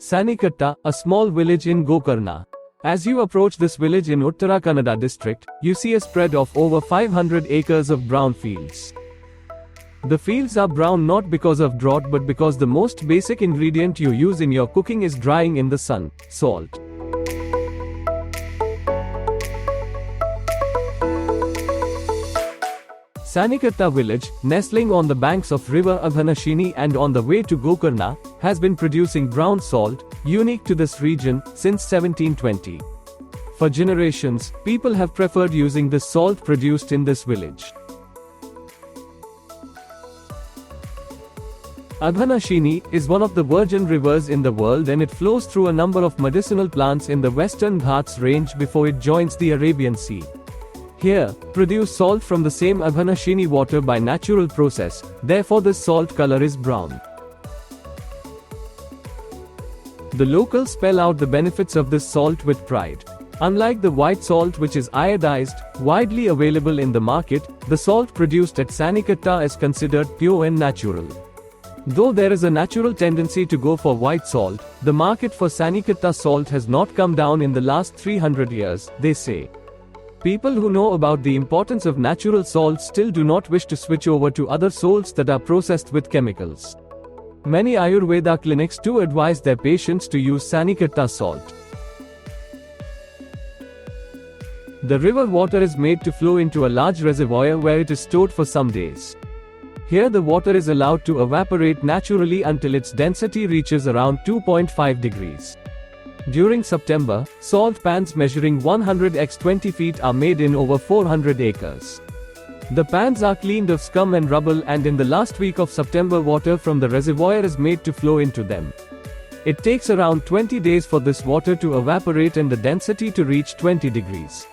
Sanikatta, a small village in Gokarna. As you approach this village in Uttara Kannada district, you see a spread of over 500 acres of brown fields. The fields are brown not because of drought but because the most basic ingredient you use in your cooking is drying in the sun: salt. Sanikatta Village, nestling on the banks of river Aghanashini and on the way to Gokarna, has been producing brown salt, unique to this region, since 1720. For generations, people have preferred using this salt produced in this village. Aghanashini is one of the virgin rivers in the world and it flows through a number of medicinal plants in the western Ghats range before it joins the Arabian Sea. Here, produce salt from the same Aghanashini water by natural process, therefore this salt color is brown. The locals spell out the benefits of this salt with pride. Unlike the white salt which is iodized, widely available in the market, the salt produced at Sanikatta is considered pure and natural. Though there is a natural tendency to go for white salt, the market for Sanikatta salt has not come down in the last 300 years, they say. People who know about the importance of natural salt still do not wish to switch over to other salts that are processed with chemicals. Many Ayurveda clinics too advise their patients to use Sanikatta salt. The river water is made to flow into a large reservoir where it is stored for some days. Here the water is allowed to evaporate naturally until its density reaches around 2.5 degrees. During September, salt pans measuring 100 x 20 feet are made in over 400 acres. The pans are cleaned of scum and rubble and in the last week of September water from the reservoir is made to flow into them. It takes around 20 days for this water to evaporate and the density to reach 20 degrees.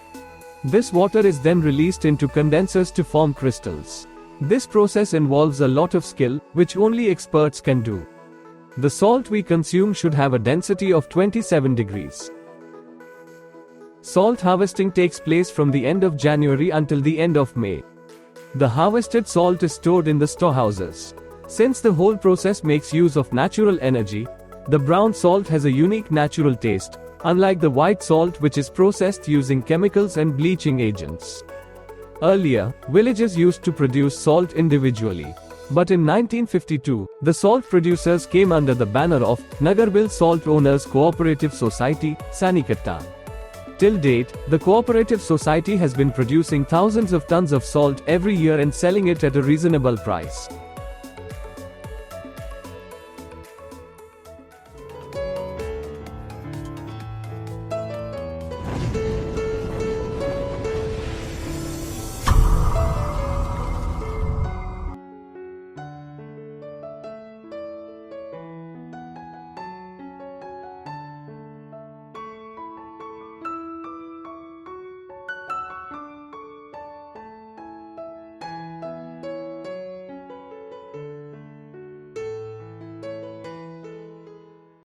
This water is then released into condensers to form crystals. This process involves a lot of skill, which only experts can do. The salt we consume should have a density of 27 degrees. Salt harvesting takes place from the end of January until the end of May. The harvested salt is stored in the storehouses. Since the whole process makes use of natural energy, the brown salt has a unique natural taste, unlike the white salt which is processed using chemicals and bleaching agents. Earlier, villages used to produce salt individually. But in 1952, the salt producers came under the banner of Nagarbil Salt Owners Cooperative Society, Sanikatta. Till date, the cooperative society has been producing thousands of tons of salt every year and selling it at a reasonable price.